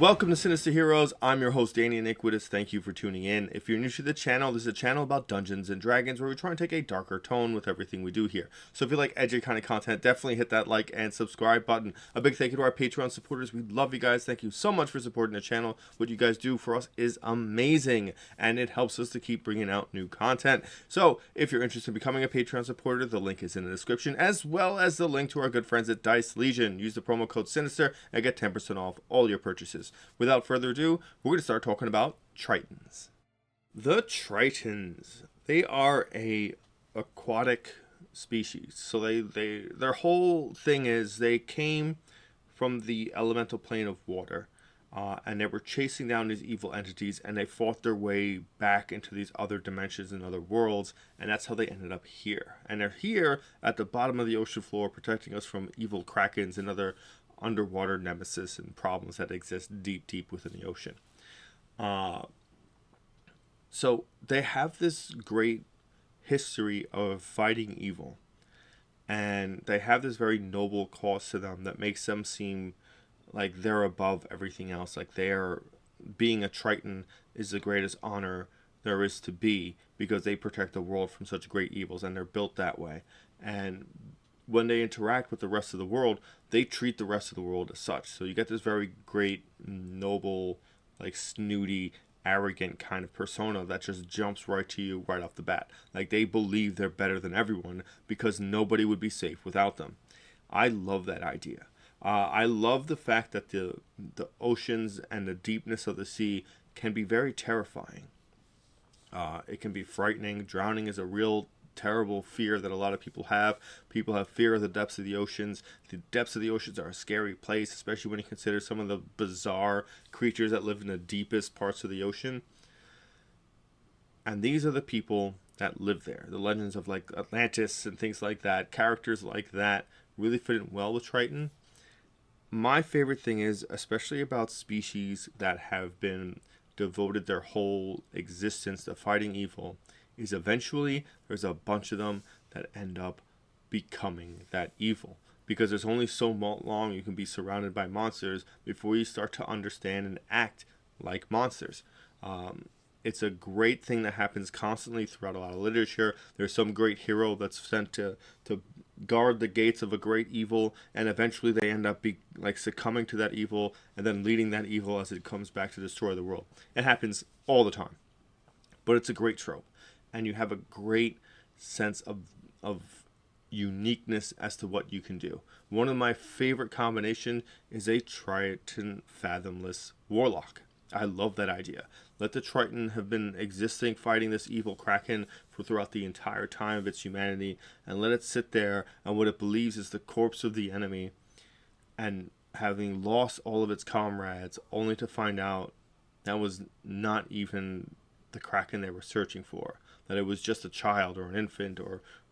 Welcome to Sinister Heroes. I'm your host, Danny Iniquitous. Thank you for tuning in. If you're new to the channel, this is a channel about Dungeons and Dragons where we try and take a darker tone with everything we do here. So if you like edgy kind of content, definitely hit that like and subscribe button. A big thank you to our Patreon supporters. We love you guys. Thank you so much for supporting the channel. What you guys do for us is amazing, and it helps us to keep bringing out new content. So if you're interested in becoming a Patreon supporter, the link is in the description, as well as the link to our good friends at Dice Legion. Use the promo code SINISTER and get 10% off all your purchases. Without further ado, we're going to start talking about Tritons. The Tritons, they are a aquatic species. So their whole thing is they came from the elemental plane of water, and they were chasing down these evil entities, and they fought their way back into these other dimensions and other worlds, and that's how they ended up here. And they're here at the bottom of the ocean floor, protecting us from evil krakens and other underwater nemesis and problems that exist deep within the ocean. So they have this great history of fighting evil, and they have this very noble cause to them that makes them seem like they're above everything else. Like being a Triton is the greatest honor there is to be, because they protect the world from such great evils, and they're built that way. And when they interact with the rest of the world, they treat the rest of the world as such. So you get this very great, noble, like snooty, arrogant kind of persona that just jumps right to you right off the bat. Like they believe they're better than everyone because nobody would be safe without them. I love that idea. I love the fact that the oceans and the deepness of the sea can be very terrifying. It can be frightening. Drowning is a real terrible fear that a lot of people have. People have fear of the depths of the oceans. The depths of the oceans are a scary place, especially when you consider some of the bizarre creatures that live in the deepest parts of the ocean. And these are the people that live there. The legends of like Atlantis and things like that, characters like that, really fit in well with Triton. My favorite thing is, especially about species that have been devoted their whole existence to fighting evil, is eventually there's a bunch of them that end up becoming that evil, because there's only so long you can be surrounded by monsters before you start to understand and act like monsters. It's a great thing that happens constantly throughout a lot of literature. There's some great hero that's sent to guard the gates of a great evil, and eventually they end up succumbing to that evil and then leading that evil as it comes back to destroy the world. It happens all the time, but it's a great trope. And you have a great sense of uniqueness as to what you can do. One of my favorite combination is a Triton Fathomless Warlock. I love that idea. Let the Triton have been existing, fighting this evil kraken throughout the entire time of its humanity, and let it sit there and what it believes is the corpse of the enemy, and having lost all of its comrades, only to find out that was not even the kraken they were searching for. That it was just a child or an infant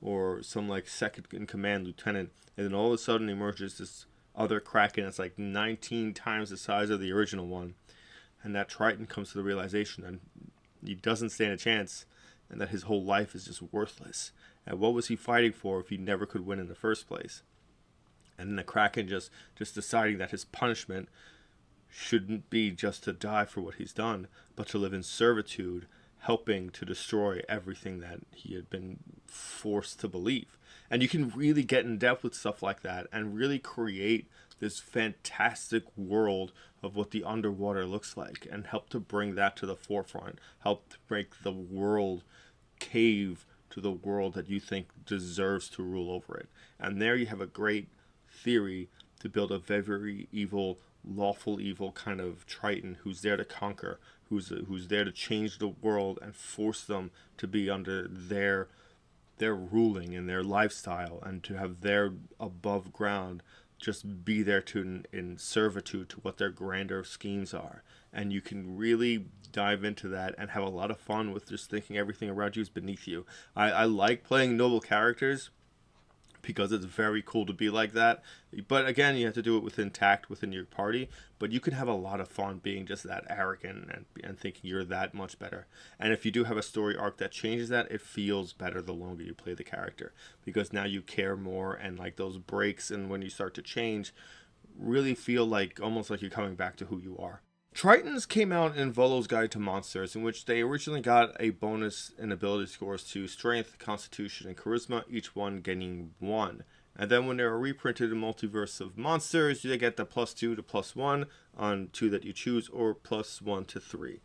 or some like second in command lieutenant, and then all of a sudden emerges this other kraken that's like 19 times the size of the original one, and that Triton comes to the realization that he doesn't stand a chance, and that his whole life is just worthless. And what was he fighting for if he never could win in the first place? And then the kraken just deciding that his punishment shouldn't be just to die for what he's done, but to live in servitude, helping to destroy everything that he had been forced to believe. And you can really get in depth with stuff like that and really create this fantastic world of what the underwater looks like, and help to bring that to the forefront, help to make the world cave to the world that you think deserves to rule over it. And there you have a great theory to build a very evil, lawful evil kind of Triton who's there to conquer, who's there to change the world and force them to be under their ruling and their lifestyle, and to have their above ground just be there in servitude to what their grander schemes are. And you can really dive into that and have a lot of fun with just thinking everything around you is beneath you. I like playing noble characters because it's very cool to be like that. But again, you have to do it within tact within your party. But you can have a lot of fun being just that arrogant and thinking you're that much better. And if you do have a story arc that changes that, it feels better the longer you play the character, because now you care more, and like those breaks and when you start to change really feel like almost like you're coming back to who you are. Tritons came out in Volo's Guide to Monsters, in which they originally got a bonus in ability scores to Strength, Constitution, and Charisma, each one getting 1. And then when they were reprinted in Multiverse of Monsters, they get the +2 to +1 on 2 that you choose, or +1 to 3.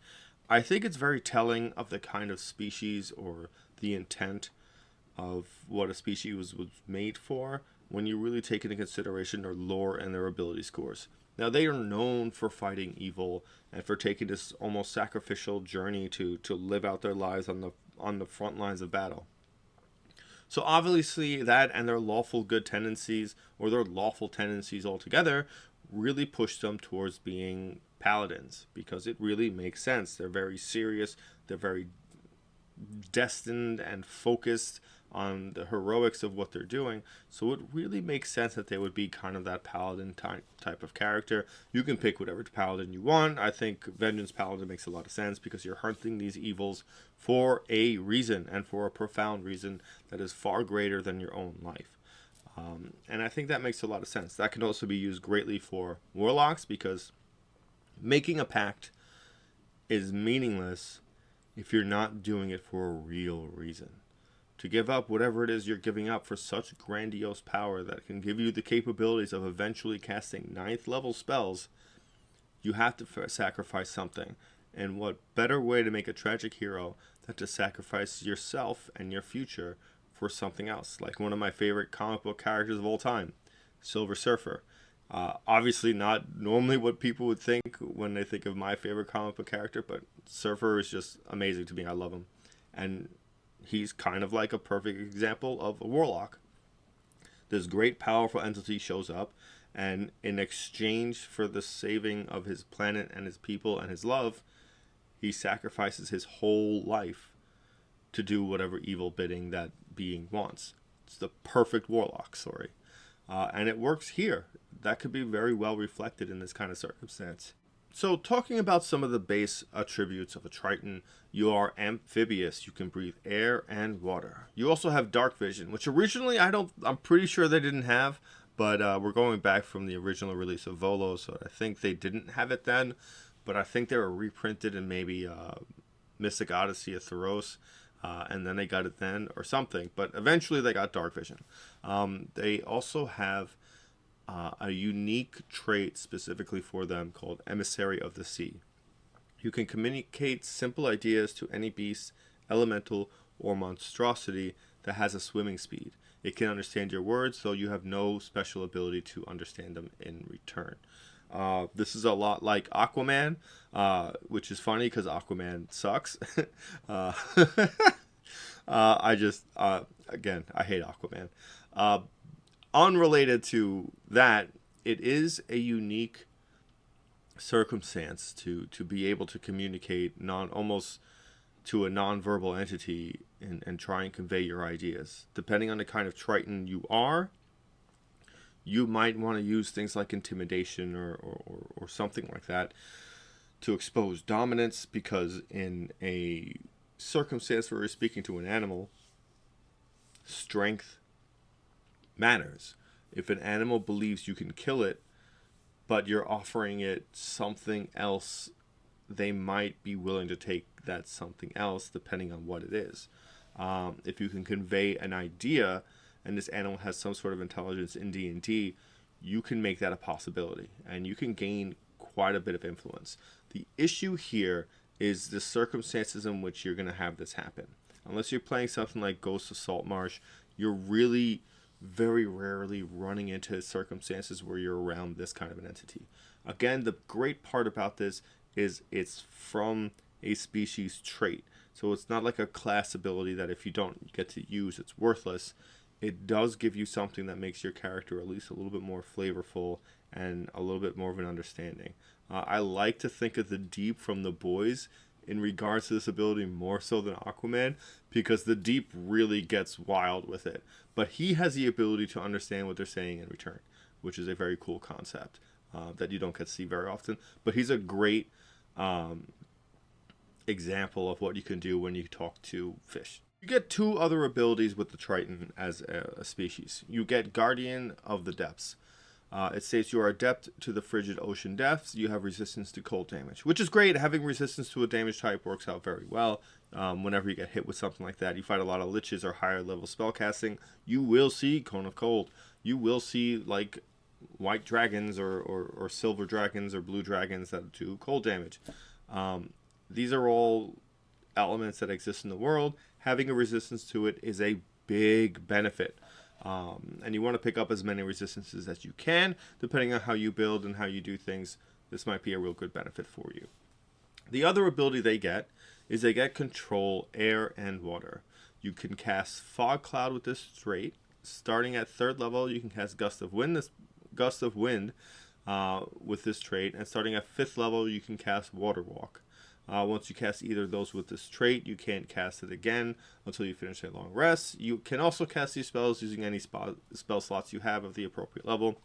I think it's very telling of the kind of species or the intent of what a species was made for when you really take into consideration their lore and their ability scores. Now, they are known for fighting evil and for taking this almost sacrificial journey to live out their lives on the front lines of battle. So obviously that and their lawful good tendencies, or their lawful tendencies altogether, really push them towards being paladins, because it really makes sense. They're very serious, they're very destined and focused on the heroics of what they're doing, so it really makes sense that they would be kind of that paladin type of character. You can pick whatever paladin you want. I think Vengeance Paladin makes a lot of sense, because you're hunting these evils for a reason, and for a profound reason that is far greater than your own life. And I think that makes a lot of sense. That can also be used greatly for warlocks, because making a pact is meaningless if you're not doing it for a real reason. To give up whatever it is you're giving up for such grandiose power that can give you the capabilities of eventually casting 9th level spells, you have to sacrifice something. And what better way to make a tragic hero than to sacrifice yourself and your future for something else? Like one of my favorite comic book characters of all time, Silver Surfer. Obviously not normally what people would think when they think of my favorite comic book character, but Surfer is just amazing to me. I love him. And he's kind of like a perfect example of a warlock. This great powerful entity shows up, and in exchange for the saving of his planet and his people and his love, he sacrifices his whole life to do whatever evil bidding that being wants. It's the perfect warlock story. And it works here. That could be very well reflected in this kind of circumstance. So talking about some of the base attributes of a Triton, you are amphibious. You can breathe air and water. You also have dark vision, which originally I'm pretty sure they didn't have, but we're going back from the original release of Volo, so I think they didn't have it then, but I think they were reprinted in maybe Mystic Odyssey of Theroes, and then they got it then or something, but eventually they got dark vision. They also have a unique trait specifically for them called Emissary of the Sea. You can communicate simple ideas to any beast, elemental, or monstrosity that has a swimming speed. It can understand your words, though you have no special ability to understand them in return. This is a lot like Aquaman, which is funny because Aquaman sucks. Again, I hate Aquaman. Unrelated to that, it is a unique circumstance to be able to communicate almost to a non-verbal entity and try and convey your ideas. Depending on the kind of Triton you are, you might want to use things like intimidation or something like that to expose dominance, because in a circumstance where you're speaking to an animal, strength matters. If an animal believes you can kill it, but you're offering it something else, they might be willing to take that something else depending on what it is. If you can convey an idea and this animal has some sort of intelligence in D&D, you can make that a possibility and you can gain quite a bit of influence. The issue here is the circumstances in which you're going to have this happen. Unless you're playing something like Ghost of Saltmarsh, you're really very rarely running into circumstances where you're around this kind of an entity. Again, the great part about this is it's from a species trait. So it's not like a class ability that if you don't get to use, it's worthless. It does give you something that makes your character at least a little bit more flavorful and a little bit more of an understanding. I like to think of the Deep from The Boys in regards to this ability more so than Aquaman, because the Deep really gets wild with it. But he has the ability to understand what they're saying in return, which is a very cool concept that you don't get to see very often. But he's a great example of what you can do when you talk to fish. You get 2 other abilities with the Triton as a species. You get Guardian of the Depths. It states you are adept to the frigid ocean depths. You have resistance to cold damage, which is great. Having resistance to a damage type works out very well. Whenever you get hit with something like that, you fight a lot of liches or higher level spellcasting, you will see Cone of Cold. You will see like white dragons or silver dragons or blue dragons that do cold damage. These are all elements that exist in the world. Having a resistance to it is a big benefit. And you want to pick up as many resistances as you can, depending on how you build and how you do things. This might be a real good benefit for you. The other ability they get is they get control air and water. You can cast Fog Cloud with this trait. Starting at 3rd level, you can cast Gust of Wind with this trait, and starting at 5th level, you can cast Water Walk. Once you cast either of those with this trait, you can't cast it again until you finish a long rest. You can also cast these spells using any spell slots you have of the appropriate level.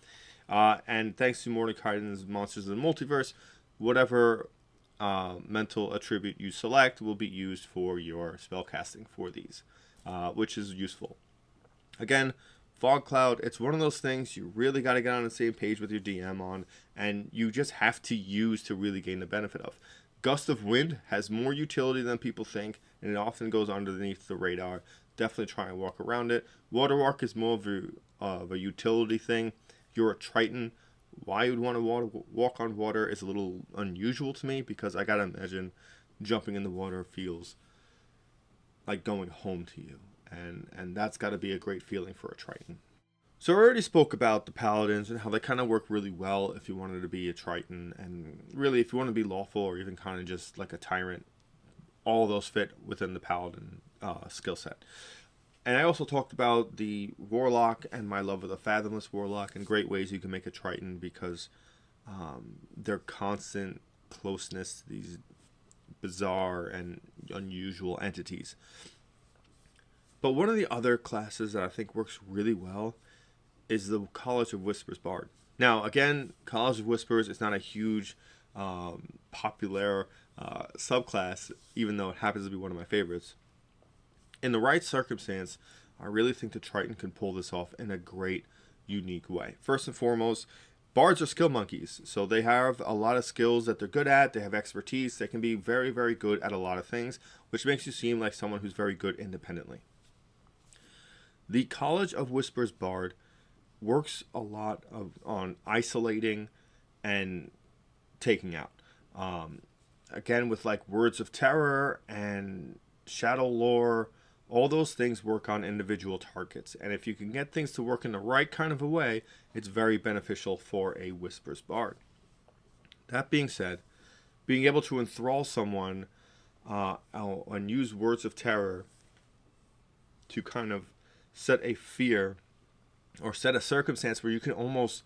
And thanks to Mordecai's Monsters in the Multiverse, whatever mental attribute you select will be used for your spell casting for these, which is useful. Again, Fog Cloud, it's one of those things you really got to get on the same page with your DM on, and you just have to use to really gain the benefit of. Gust of Wind has more utility than people think, and it often goes underneath the radar. Definitely try and walk around it. Water Walk is more of a utility thing. You're a Triton. Why you'd want to walk on water is a little unusual to me, because I gotta imagine jumping in the water feels like going home to you. And that's got to be a great feeling for a Triton. So I already spoke about the Paladins and how they kind of work really well if you wanted to be a Triton, and really if you want to be lawful or even kind of just like a tyrant, all of those fit within the Paladin skill set. And I also talked about the Warlock and my love of the Fathomless Warlock and great ways you can make a Triton, because their constant closeness to these bizarre and unusual entities. But one of the other classes that I think works really well is the College of Whispers Bard. Now, again, College of Whispers is not a huge popular subclass, even though it happens to be one of my favorites. In the right circumstance, I really think the Triton can pull this off in a great, unique way. First and foremost, Bards are skill monkeys, so they have a lot of skills that they're good at. They have expertise. They can be very, very good at a lot of things, which makes you seem like someone who's very good independently. The College of Whispers Bard works a lot on isolating and taking out. Again, with like Words of Terror and Shadow Lore, all those things work on individual targets. And if you can get things to work in the right kind of a way, it's very beneficial for a Whispers Bard. That being said, being able to enthrall someone and use Words of Terror to kind of set a fear or set a circumstance where you can almost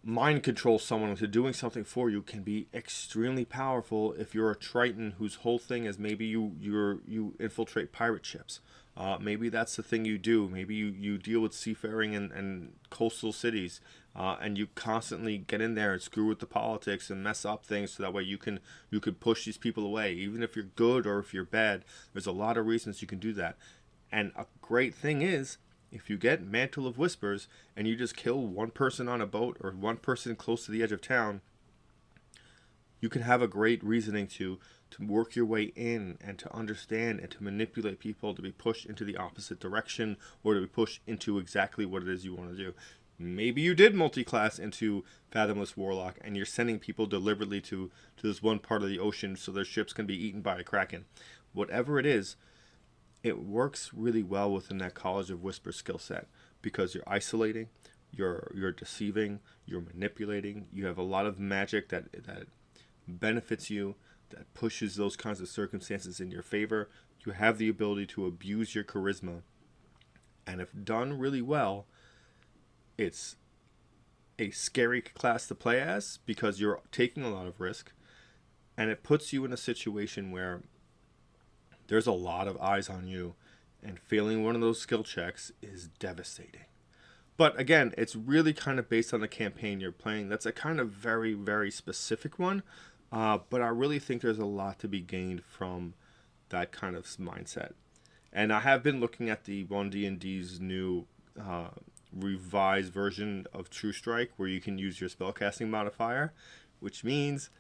mind control someone into doing something for you can be extremely powerful if you're a Triton whose whole thing is maybe you infiltrate pirate ships. Maybe that's the thing you do. Maybe you deal with seafaring and coastal cities, and you constantly get in there and screw with the politics and mess up things so that way you can push these people away. Even if you're good or if you're bad, there's a lot of reasons you can do that. And a great thing is, if you get Mantle of Whispers and you just kill one person on a boat or one person close to the edge of town, you can have a great reasoning to work your way in and to understand and to manipulate people to be pushed into the opposite direction or to be pushed into exactly what it is you want to do. Maybe you did multi-class into Fathomless Warlock and you're sending people deliberately to this one part of the ocean so their ships can be eaten by a kraken. Whatever it is, it works really well within that College of Whispers skill set because you're isolating, you're deceiving, you're manipulating, you have a lot of magic that benefits you, that pushes those kinds of circumstances in your favor. You have the ability to abuse your charisma, and if done really well, it's a scary class to play as because you're taking a lot of risk, and it puts you in a situation where there's a lot of eyes on you, and failing one of those skill checks is devastating. But again, it's really kind of based on the campaign you're playing. That's a kind of very, very specific one, but I really think there's a lot to be gained from that kind of mindset. And I have been looking at the 1D&D's new revised version of True Strike where you can use your spellcasting modifier, which means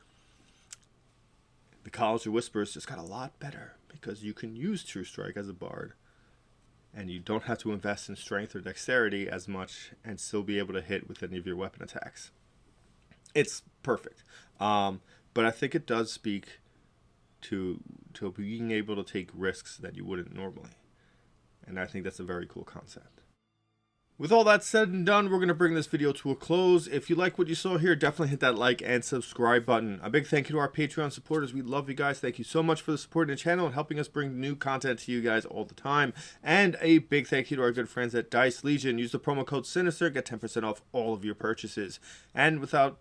the College of Whispers just got a lot better because you can use True Strike as a bard, and you don't have to invest in strength or dexterity as much and still be able to hit with any of your weapon attacks. It's perfect. But I think it does speak to being able to take risks that you wouldn't normally. And I think that's a very cool concept. With all that said and done, we're going to bring this video to a close. If you like what you saw here, definitely hit that like and subscribe button. A big thank you to our Patreon supporters. We love you guys. Thank you so much for the support in the channel and helping us bring new content to you guys all the time. And a big thank you to our good friends at Dice Legion. Use the promo code Sinister, get 10% off all of your purchases. And without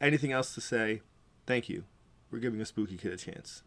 anything else to say, thank you for giving a spooky kid a chance.